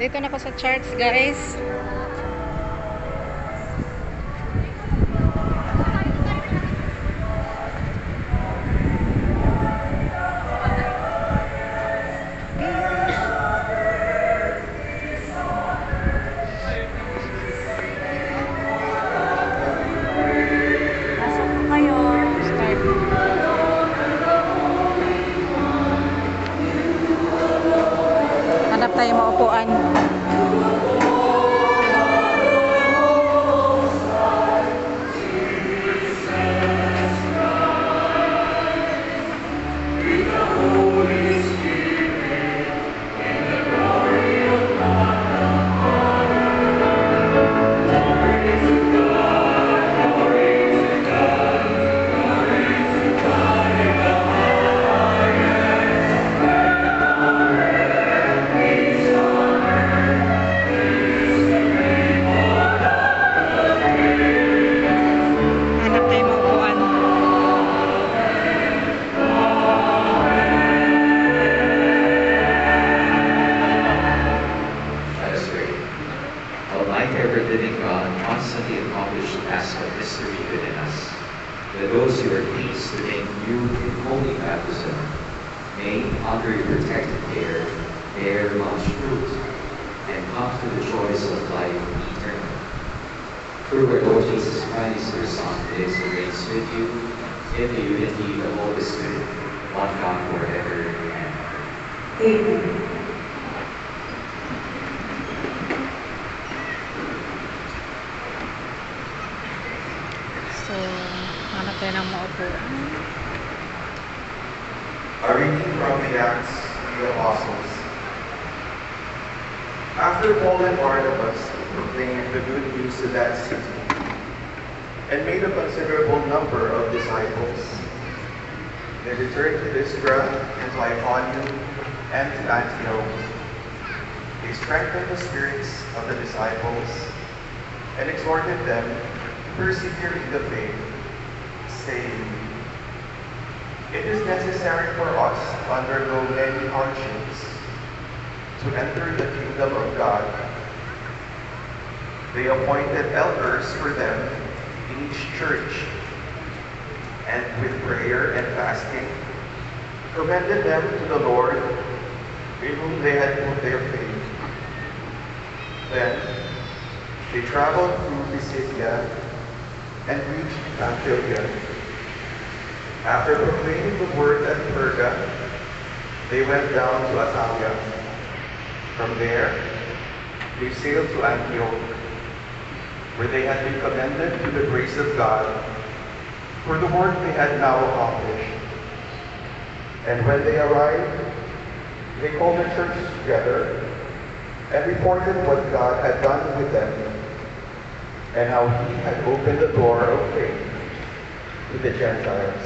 Dito na ako sa church, guys. Pasok na kayo. Start. Hanap tayo maupuan. Hanap tayo maupuan. Let us pray. Almighty ever-living God, constantly accomplish the task of history within us. That those who are pleased to name you in holy baptism may, under your protected care, bear much fruit and come to the joys of life eternal. Through our Lord Jesus Christ, your Son, lives and reigns with you in the unity of the Holy Spirit, one God forever and ever. Amen. So, hanap tayo ng maupuan. A reading from the Acts of the Apostles. After Paul and Barnabas proclaimed the good news to that city and made a considerable number of disciples, they returned to Lystra and to Iconium and to Antioch. They strengthened the spirits of the disciples and exhorted them to persevere in the faith, saying, "It is necessary for us to undergo many hardships to enter the kingdom of God." They appointed elders for them in each church, and with prayer and fasting, commended them to the Lord, in whom they had put their faith. Then they traveled through Pisidia and reached Pamphylia. After proclaiming the word at Perga, they went down to Attalia. From there, they sailed to Antioch, where they had been commended to the grace of God for the work they had now accomplished. And when they arrived, they called the church together and reported what God had done with them and how he had opened the door of faith to the Gentiles.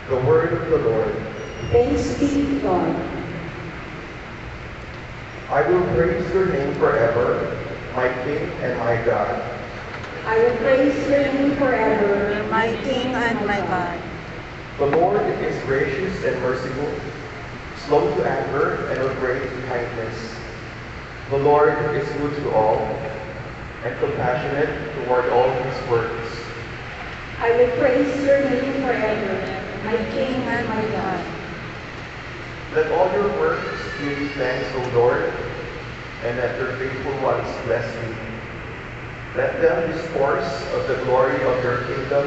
The word of the Lord. Thanks be to God. I will praise your name forever, my King and my God. I will praise your name forever, My King and my God. The Lord is gracious and merciful, slow to anger and of great kindness. The Lord is good to all and compassionate toward all his works. I will praise your name forever, my King and my God. Let all your works give you thanks, O Lord, and let your faithful ones bless you. Let them discourse of the glory of your kingdom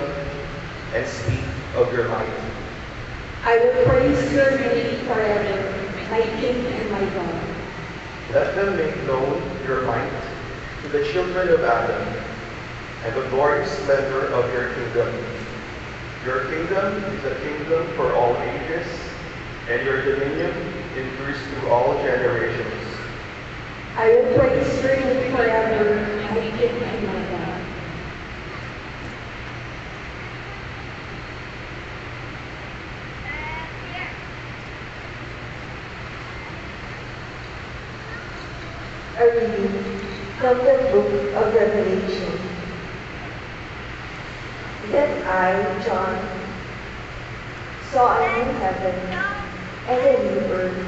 and speak of your might. I will praise your name forever, my King and my God. Let them make known your might to the children of Adam and the glorious splendor of your kingdom. Your kingdom is a kingdom for all ages, and your dominion endures through all generations. I will praise your name forever, my King and my God. A reading from the book of Revelation. Then I, John, saw a new heaven and a new earth.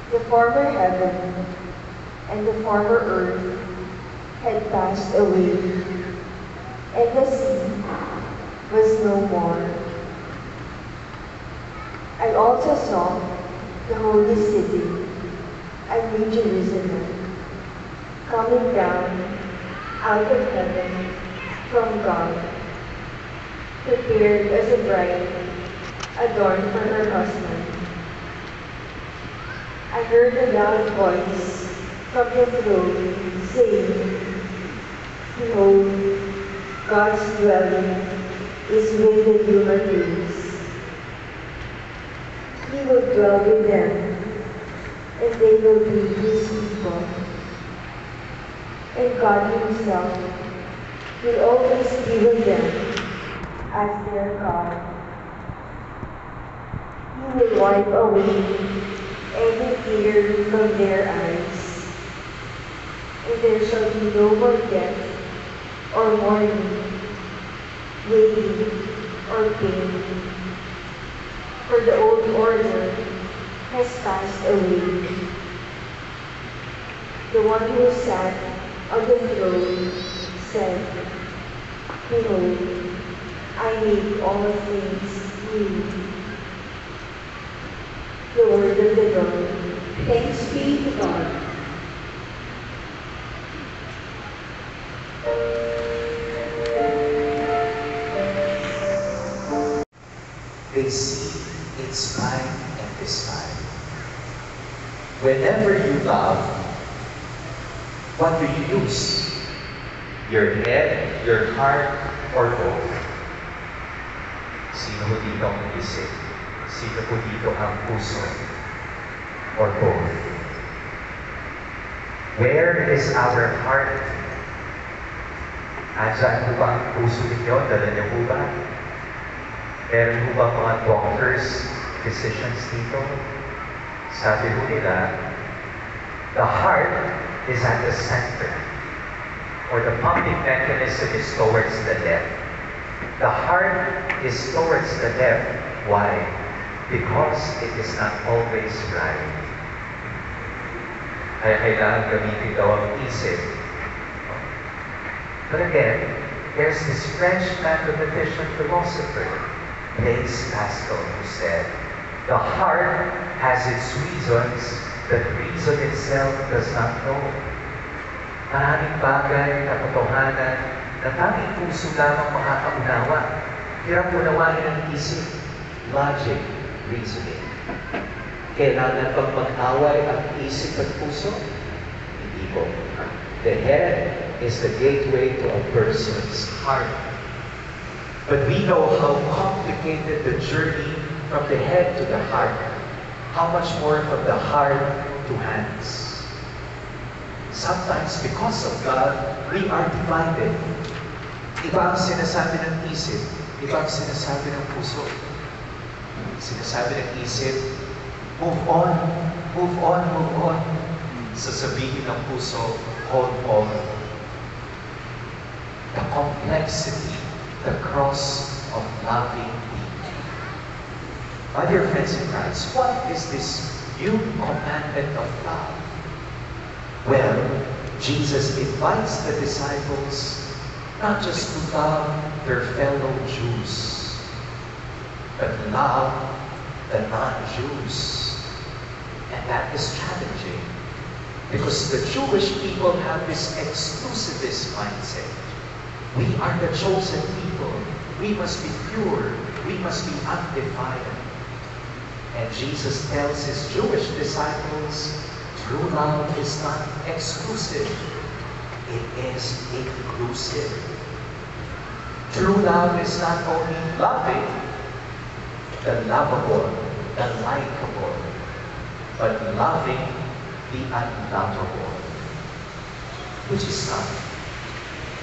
The former heaven and the former earth had passed away, and the sea was no more. I also saw the holy city, a new Jerusalem, coming down out of heaven from God, prepared as a bride adorned for her husband. I heard a loud voice from the throne saying, "Behold, God's dwelling is with the human beings. He will dwell with them, and they will be his people. And God himself will always be with them as their God. He will wipe away every tear from their eyes, and there shall be no more death, or mourning, wailing, or pain, for the old order has passed away." The one who sat on the throne said, "Behold, I make all things new." The word of the Lord. Thanks be to God. They see it's mine and it's mine. Whenever you love, what do you use? Your head, your heart, or both? Sino po dito ang isip? Sino po dito ang puso? Or both? Where is our heart? Andiyan po ba ang puso ninyo? Dala niyo po ba? Meron po ba mga doctors, physicians dito? Sabi po nila, the heart is at the center, or the pumping mechanism is towards the left. The heart is towards the left. Why? Because it is not always right. Kaya kailangan gamitin daw ang isip. But again, there's this French mathematician philosopher, Blaise Pascal, who said, the heart has its reasons that reason itself does not know. Maraming bagay, katotohanan, na tanging puso lamang makakaunawa. Hirap unawain ang isip, logic, reasoning. Kailangan bang mag-away ang isip at puso? Hindi po. The head is the gateway to a person's heart. But we know how complicated the journey from the head to the heart. How much more from the heart to hands. Sometimes, because of God, we are divided. Iba ang sinasabi ng isip, iba ang sinasabi ng puso. Sinasabi ng isip, move on, move on, move on. Sasabihin ng puso, hold on. The complexity, the cross of loving people. My dear friends in Christ, what is this new commandment of love? Well, Jesus invites the disciples not just to love their fellow Jews, but love the non-Jews. And that is challenging because the Jewish people have this exclusivist mindset. We are the chosen people. We must be pure. We must be undefiled. And Jesus tells his Jewish disciples, true love is not exclusive. It is inclusive. True love is not only loving the lovable, the likable, but loving the unlovable, which is love.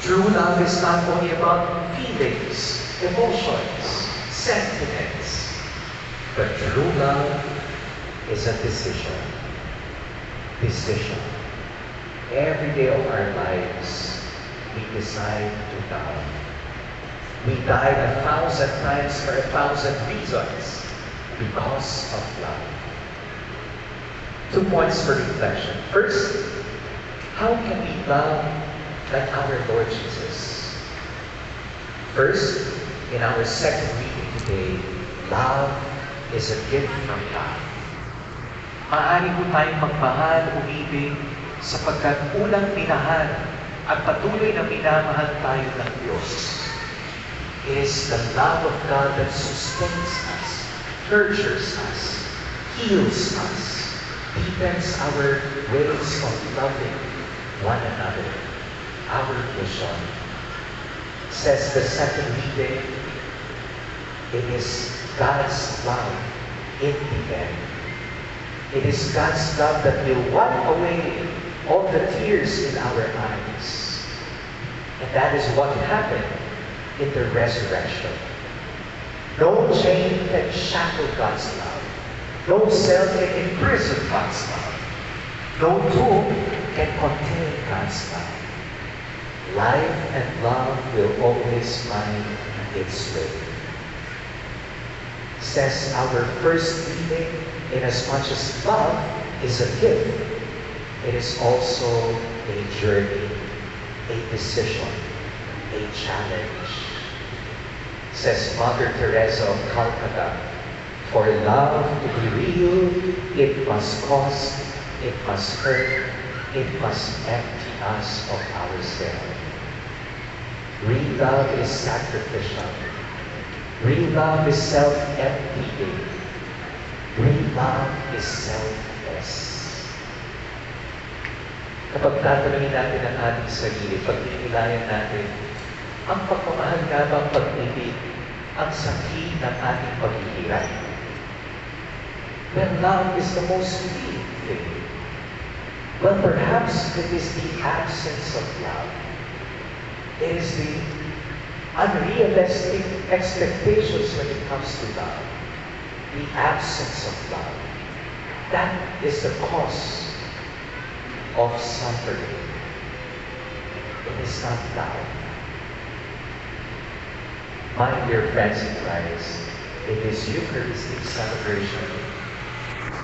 True love is not only about feelings, emotions, sentiments, but true love is a decision. Decision. Every day of our lives, we decide to love. We died 1,000 times for 1,000 reasons because of love. To 2 points for reflection. First, how can we love like our Lord Jesus? First, in our second reading today, love is a gift from God. Maaari po tayong magmahal, umibig, sapagkat unang minahal at patuloy na minamahal tayo ng Diyos. It is the love of God that sustains us, nurtures us, heals us, deepens our ways of loving one another. Our mission, says the second reading, it is God's love in the end. It is God's love that will wipe away all the tears in our eyes. And that is what happened in the resurrection. No chain can shackle God's love. No cell can imprison God's love. No tomb can contain God's love. Life and love will always find its way. Says our first reading, inasmuch as love is a gift, it is also a journey, a decision, a challenge. Says Mother Teresa of Calcutta, for love to be real, it must cost, it must hurt, it must empty us of ourselves. Real love is sacrificial. Real love is self-emptying. Real love is selfless. Kapag tatanungin natin ang ating sarili, pag tinilayan natin, ang pagmamahal nga bang pag-ibig ang sahi ng ating paghihirap? When love is the most real thing, well, perhaps it is the absence of love. It is the unrealistic expectations when it comes to love. The absence of love. That is the cause of suffering. It is not love. My dear friends in Christ, in this Eucharistic celebration,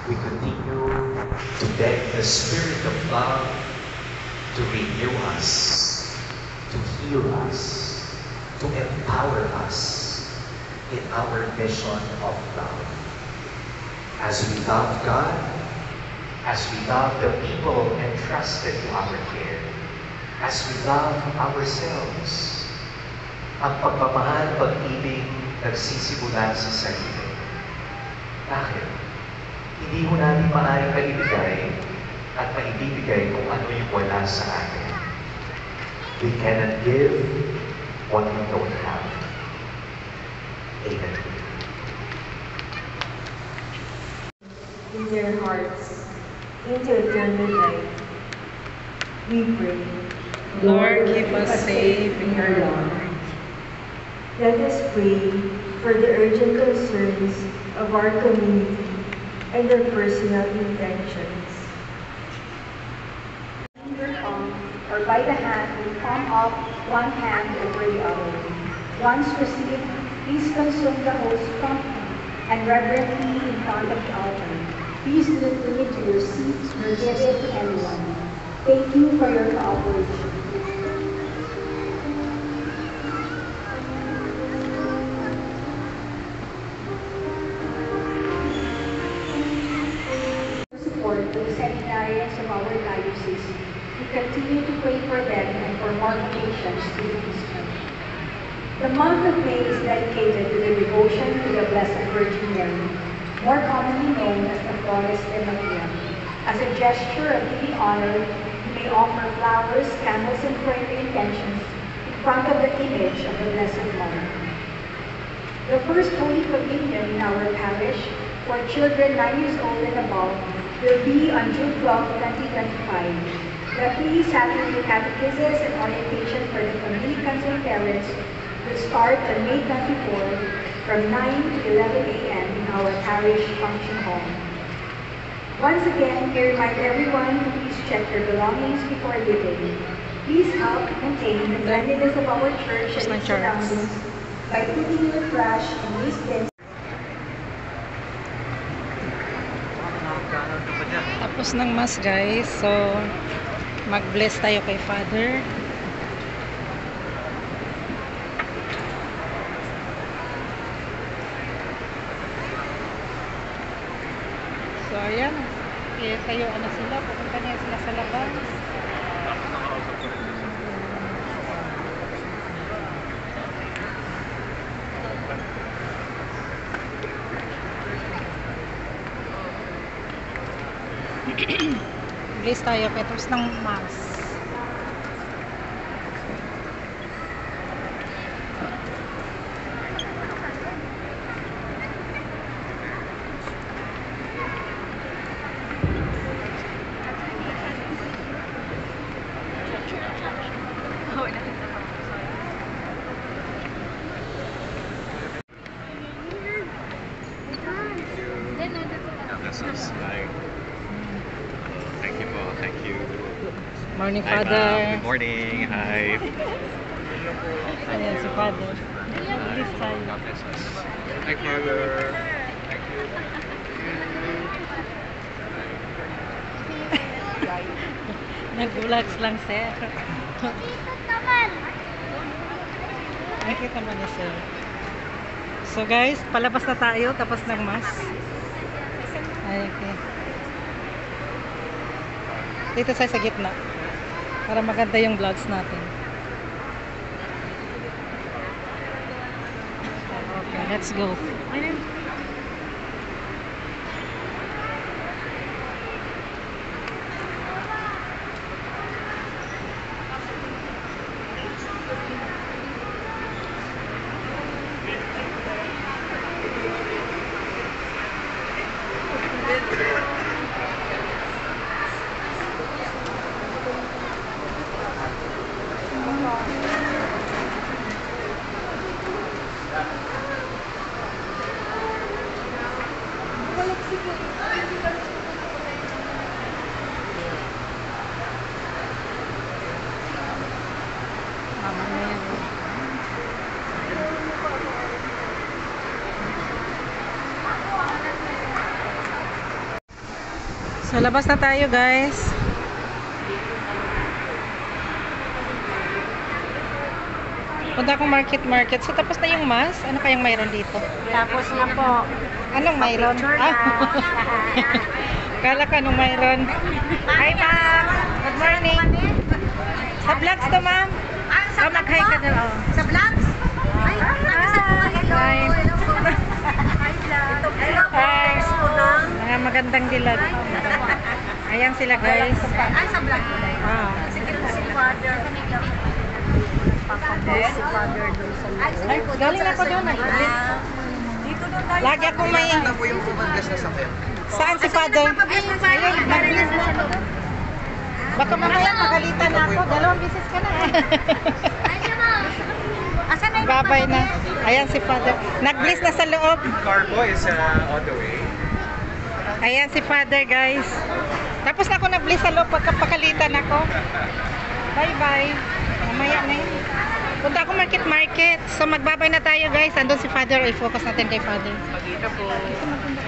we continue to beg the Spirit of love to renew us, to heal us, to empower us in our mission of love. As we love God, as we love the people entrusted to our care, as we love ourselves, ang pagmamahal, pag-ibig, nagsisimulan sa sarili. Bakit? Hindi mo natin maaaring maibigay at maibibigay kung ano yung wala sa atin. We cannot give what we don't have. Amen. In their hearts, into eternal life. We pray. Lord, keep us safe in your love. Let us pray for the urgent concerns of our community and their personal intentions. Finger palm or by the hand will palm up one hand over the other. Once received, please consume the host promptly and reverently in front of the altar. Please do not bring it to your seats nor give it to anyone. Thank you for your cooperation. Support to the seminarians of our diocese. We continue to pray for them and for more vocations to the ministry. The month of May is dedicated to the devotion to the Blessed Virgin Mary, more commonly known as the Flores de Maria. As a gesture of giving honor, we may offer flowers, candles, and prayer intentions in front of the image of the Blessed Mother. The first Holy Communion in our parish for children 9 years old and above will be on June 12, 2025. The 3 Saturday catechesis and orientation for the communicants and parents will start on May 24 from 9 to 11 a.m. in our parish function hall. Once again, we remind everyone to please check their belongings before leaving. Please help maintain the cleanliness of our church and its surroundings by putting your trash in waste bins. Tapos Tapos ng Mass, guys. So, mag-bless tayo kay Father. So, ayan. Eh, tayo, ano sila? Pupunta niya sila sa labas. Bless tayo kay tapos ng Mass. Thank you po. Thank you. Morning, Hi, Father. ma'am. Good morning. Hi. Ayan si Father. Bless tayo. God bless us. Hi, Father. Thank you. Nag-vlogs lang, sir. Nakita naman ni sir. So guys, palabas na tayo tapos ng Mass. Ay, okay. Dito tayo sa gitna. Para maganda yung vlogs natin. Okay, let's go. So, labas na tayo, guys. Punta akong market. So, tapos na yung Mass. Ano kayang mayroon dito? Tapos na po. Anong mayroon? Kala ka anong mayroon. Hi, ma'am. Good morning. Sa vlogs to, ma'am. Sa Oh, mag-hi ka na. Oh. Sa vlogs? Ay, Hi. hello. Hi. Mga magandang dilag. Ayan sila, guys. Ay, sa vlog ko na yun. Ah. Sige po si Father. Papabless si Father doon sa loob. Ay, galing ako doon. Nag-bless. Dito doon tayo. Lagi akong may... po yung mag-bless na sakyan. Saan si Father? Ayun, mag-bless na sa loob. Baka mamaya magalitan na ako. 2 beses ka na eh. Asan na yung Babay na. Ayan si Father. Nag-bless na sa loob. Carbo is on the way. Ayan si Father, guys. Tapos na ako nag-bless sa loob pagkapakalitan ako. Bye-bye. Mamaya na yun. Punta ako market. So magbabay na tayo, guys. Andun si Father. I-focus natin kay Father. Magita po. Ito maganda.